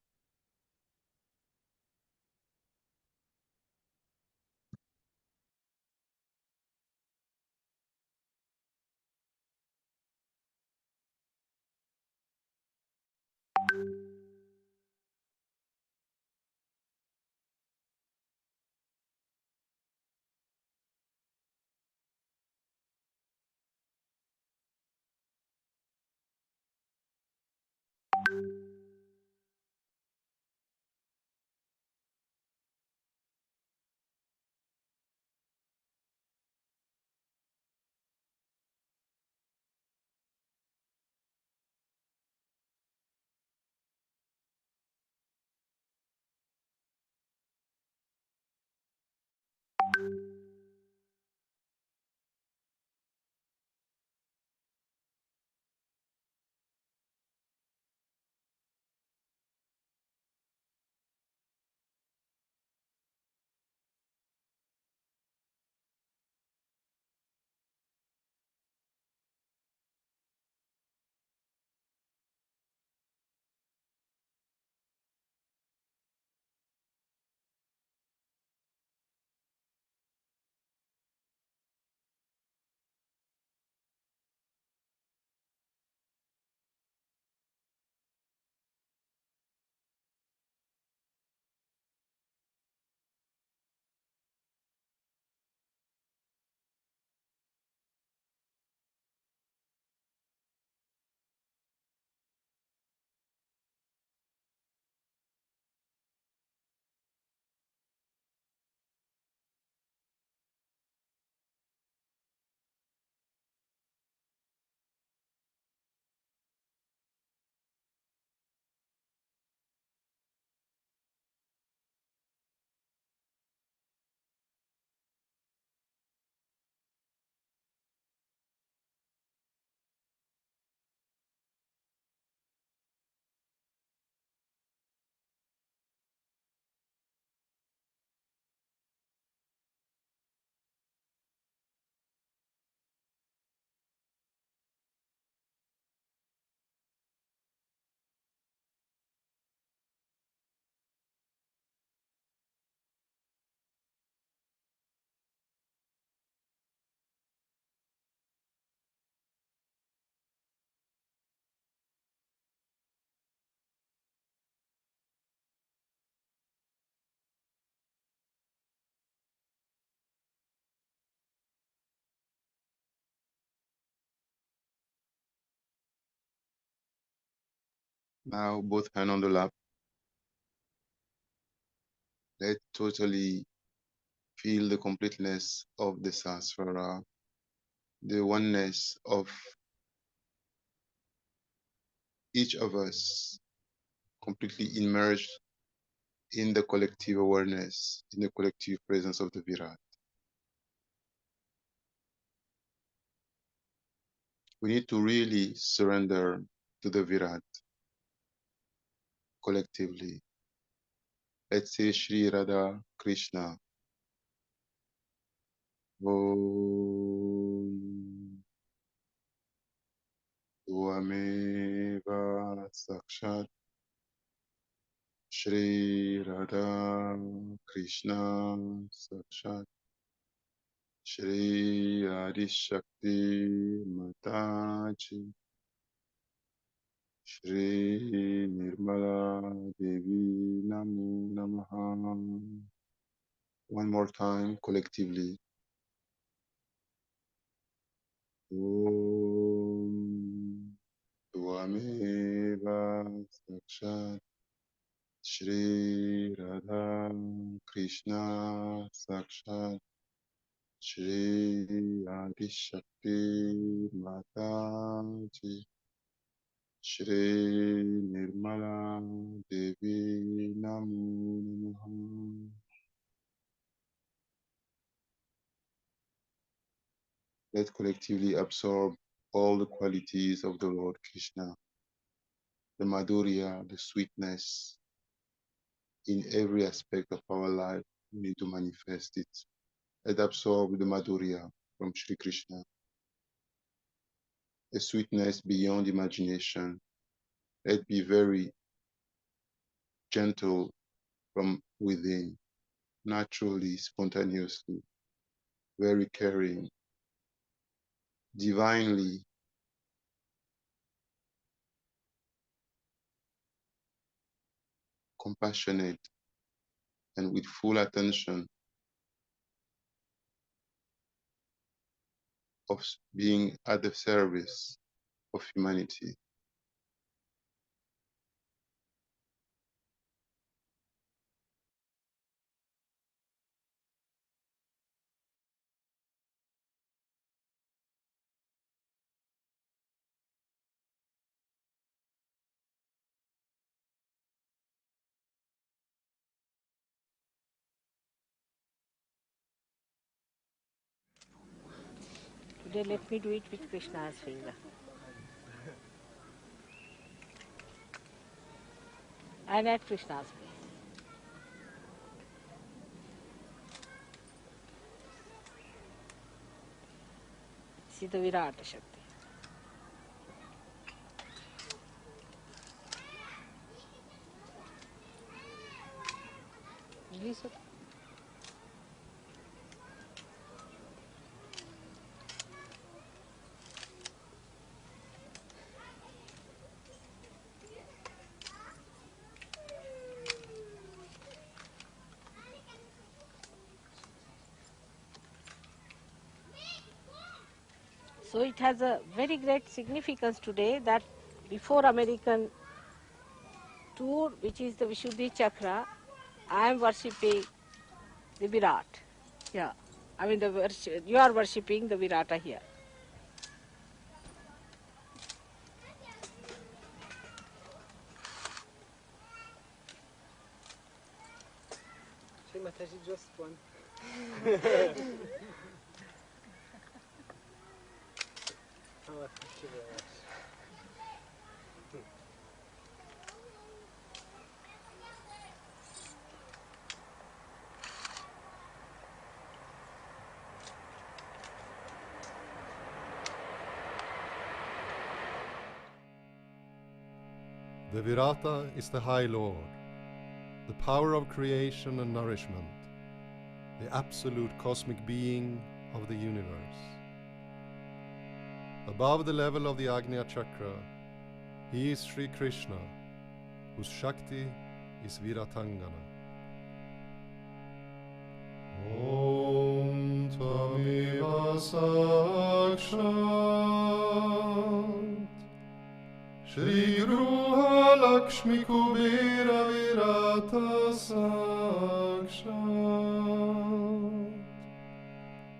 Now, both hands on the lap. Let's totally feel the completeness of the Sahasrara, the oneness of each of us, completely immersed in the collective awareness, in the collective presence of the Virat. We need to really surrender to the Virat collectively. Let's say Shri Radha Krishna. Om Tvameva Sakshat Shri Radha Krishna Sakshat Shri Adi Shakti Mataji Shri Nirmala Devi Namo Namaha. One more time collectively. Om Tvameva Sakshat Shri Radha Krishna Sakshat Shri Adi Shakti Mataji Shri Nirmala Devi Namo Namaha. Let's collectively absorb all the qualities of the Lord Krishna, the Madhuria, the sweetness in every aspect of our life. We need to manifest it. Let's absorb the Madhuria from Shri Krishna, a sweetness beyond imagination. Let's be very gentle from within, naturally, spontaneously, very caring, divinely compassionate, and with full attention of being at the service of humanity. Today let me do it with Krishna's finger. And at Krishna's place. See the Virata Shakti. Release it. So it has a very great significance today that before American tour, which is the Vishuddhi Chakra, I am worshipping the Virat. Yeah, I mean you are worshipping the Virata here. Shri Mataji, just one. Oh, thank you very much. The Virata is the High Lord, the power of creation and nourishment, the absolute cosmic being of the universe. Above the level of the Agnya Chakra, he is Shri Krishna, whose Shakti is Viratangana. Om Tvameva Sakshat Shri Gruha Lakshmi Kubera Virata Sakshat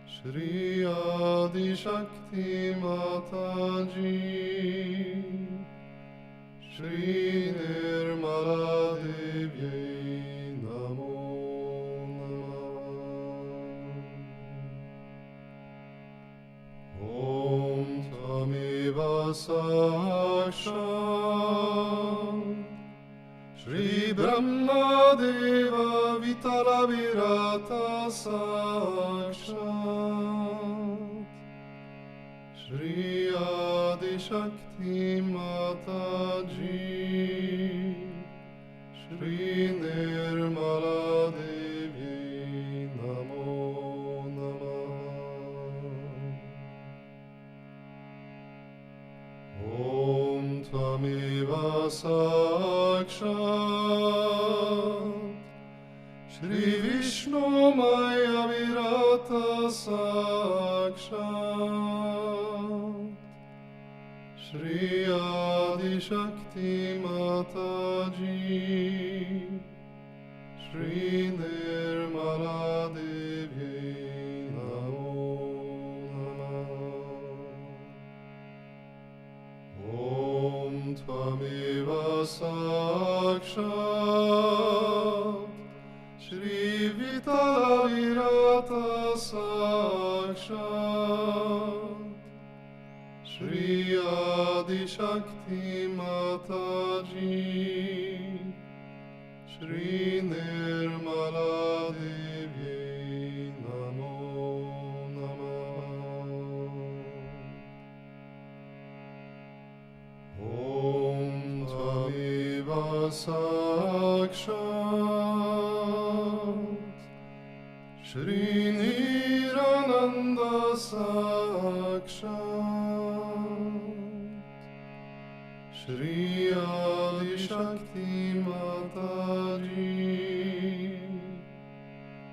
Shri Adi Shakti Mataji Shri Nirmala Devi Namo Namah Om Tvameva Sakshat Shri Brahma Deva Vitala Virata Sakshat Shri Adi Shakti Mataji Shri Nirmala Devi Namo Namah Om Tvameva Sakshat Shri Vishnu Maya Virata Sakshat Shri Adi Shakti Mataji Shri Nirmala Devi Namo Namah Om Tvameva Sakshat Shri Adi Shakti Mataji Shri Nirmala Devi Namo Namah Om Tvameva Sakshat Shri Nirananda Sakshat Shri Adi Shakti Mataji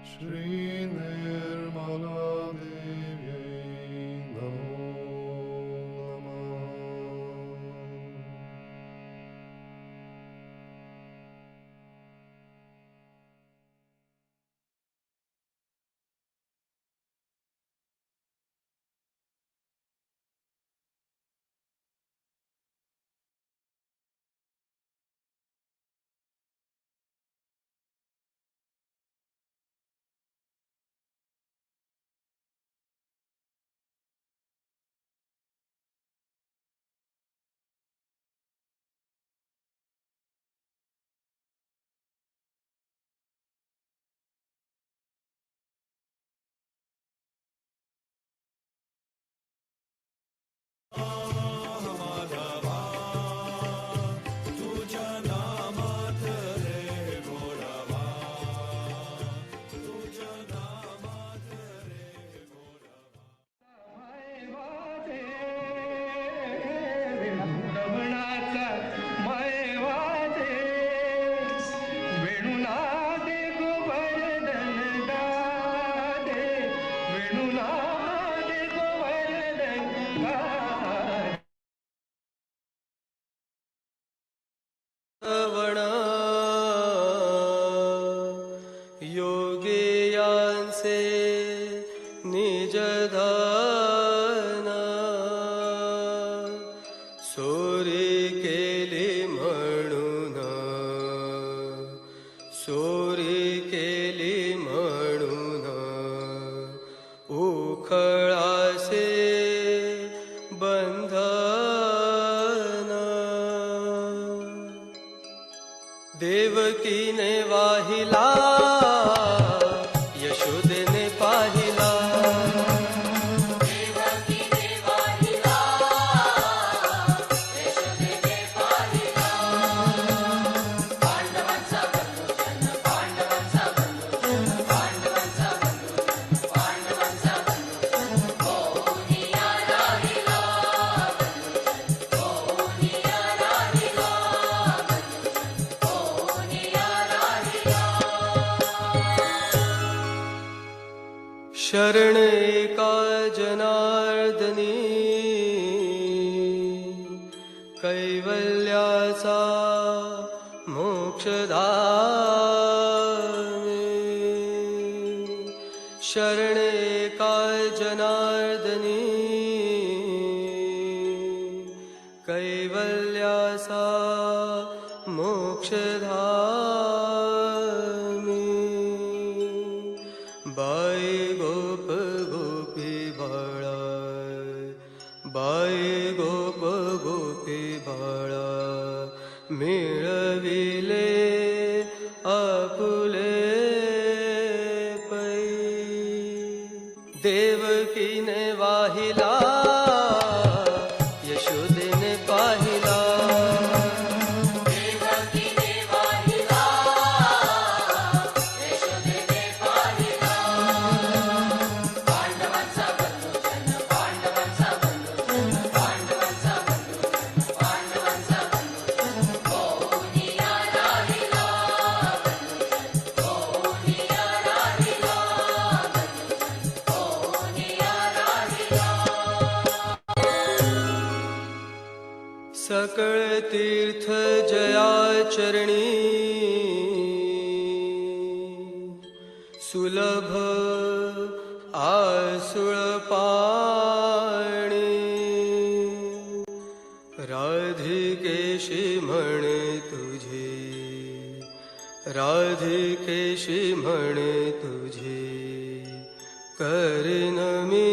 Shri Nirmala Devi Namo योगियांचे निजधाना सोरी केली म्हणून उखळासे बंधना देवकीने वाहिला यशोदेने पाहिला शरण एका जनार्दनी कैवल्याचा मोक्षदाने शरण एका जनार्दनी कैवल्याचा मोक्षदाने बाई गोप गोपी बाळा बाई गोप गोपी बाळा मिळविले आपुले पै देवकीने वाहिला यशोदेने पाहिला सकळ तीर्थ जया चरणी सुलभ आसुळ पाणी राधिकेशी म्हणे तुझे राधिकेशी म्हणे तुझे कर परिणमी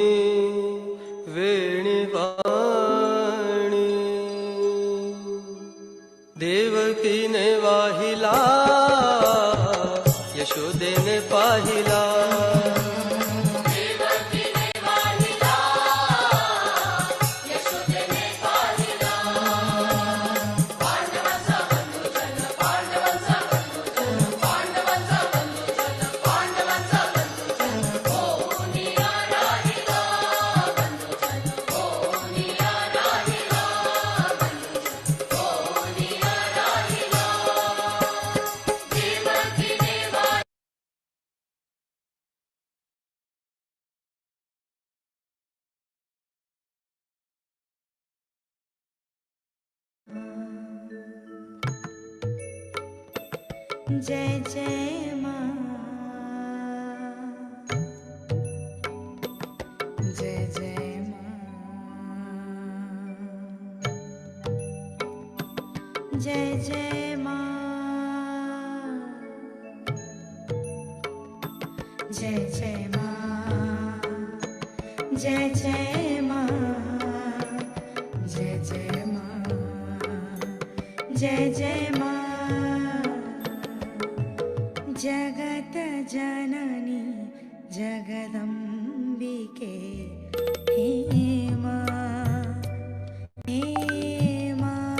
वेणीवाणी देवकीने वाहिला यशोदेने पाहिला जय जय माँ, जय जय माँ, जय जय माँ, जय जय माँ, जय जय माँ, जय जय माँ, जय जय माँ। जगत जननी जगदम्बिके हे माँ, हे माँ।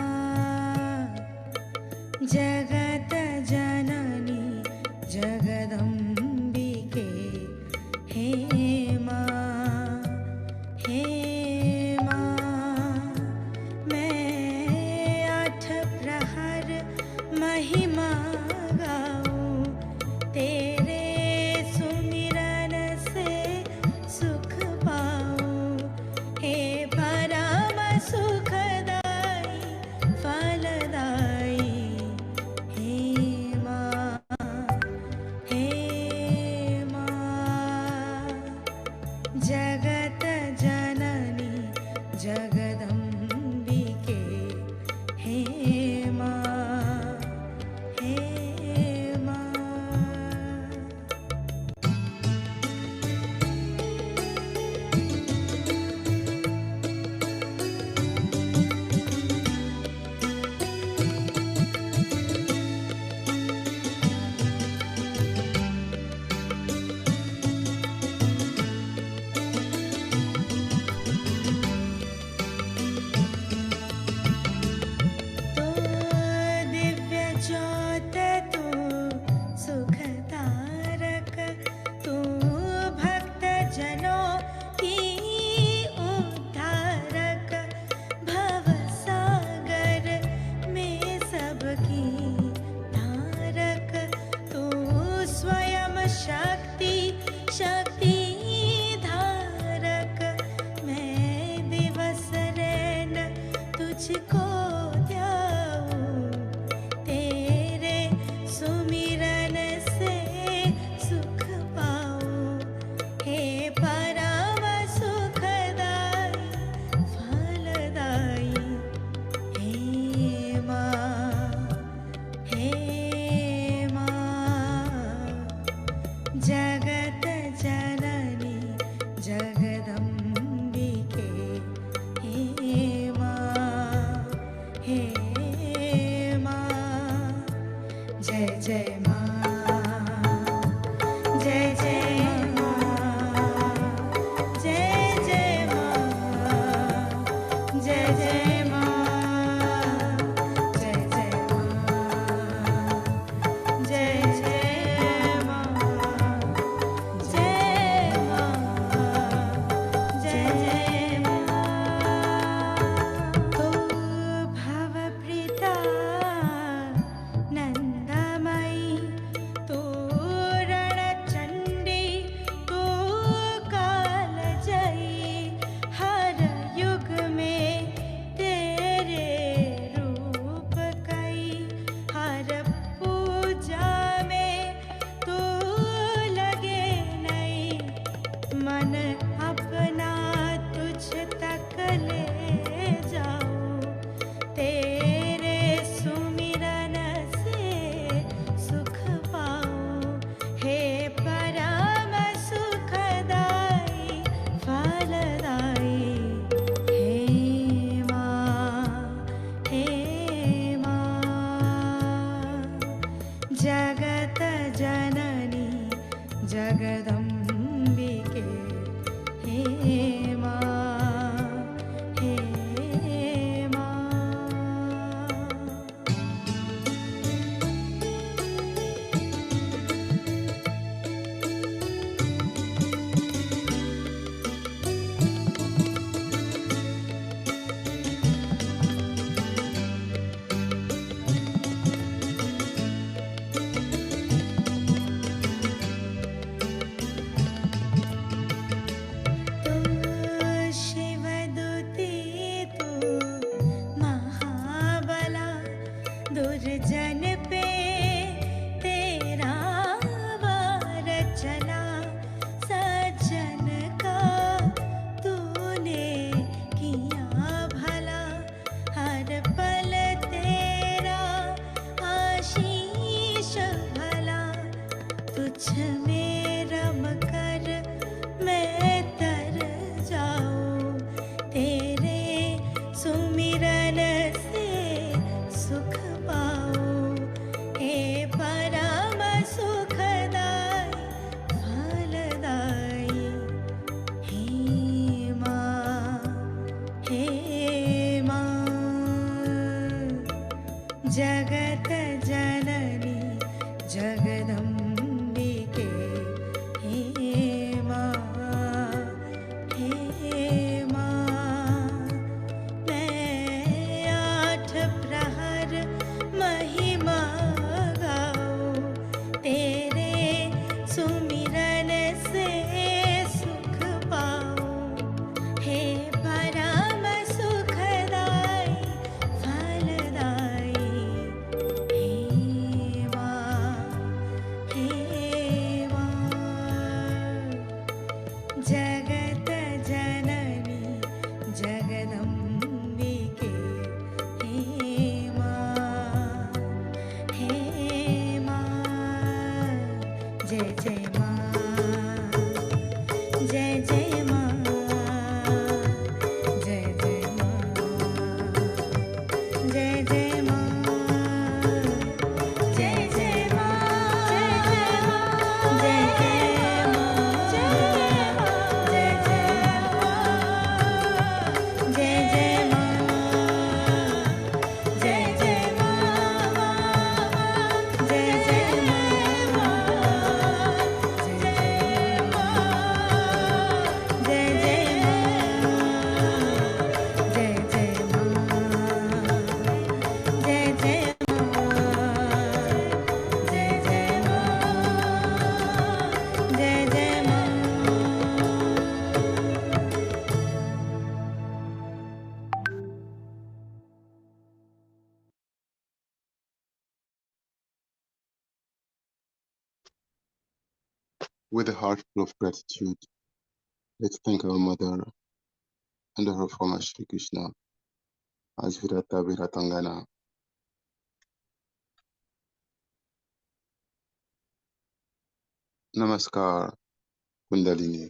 जगत जननी जगदम्बिके हे माँ, हे माँ। मैं 8 प्रहर महिमा गाऊं, तेरे सुमिरन से सुख पाऊं। हे परम सुखदाई फलदाई हे माँ, हे माँ। जगत जननी जगदम्बिके हे माँ, हे माँ। तो दिव्य ज्योत तू सुखतारक, तू भक्त जनों की उद्धारक। भव सागर में सबकी तारक, तू स्वयं शक्ति शक्ति धारक। मैं दिवस रैन तुझको ध्याऊं, तेरे सुमिरन से सुख पाऊं। हे परम सुखदाई फलदाई हे माँ, हे माँ। जगत जननी जगदम्बिके हे माँ, हे माँ। जय जय माँ, जय जय माँ, जय जय माँ, जय जय माँ, जय जय माँ, जय जय माँ, जय माँ, जय जय माँ। तो भवप्रीता नंदमयी, तू रणचंडी, तू कालजयी। हर युग में तेरे रूप कई, हर पूजा में तू लगे नहीं। मन अपना तुझ तक ले जाऊं, तेरे सुमिरन से सुख पाऊं। हे परम सुखदाई जय जय माँ जय जय माँ जय जय माँ जय जय माँ जय जय माँ जय जय माँ जय जय माँ जय जय माँ जय जय माँ जय जय माँ जय जय माँ जय जय माँ जय जय With a heart full of gratitude, let's thank our mother and her former Shri Krishna as Virata Viratangana. Namaskar, Kundalini.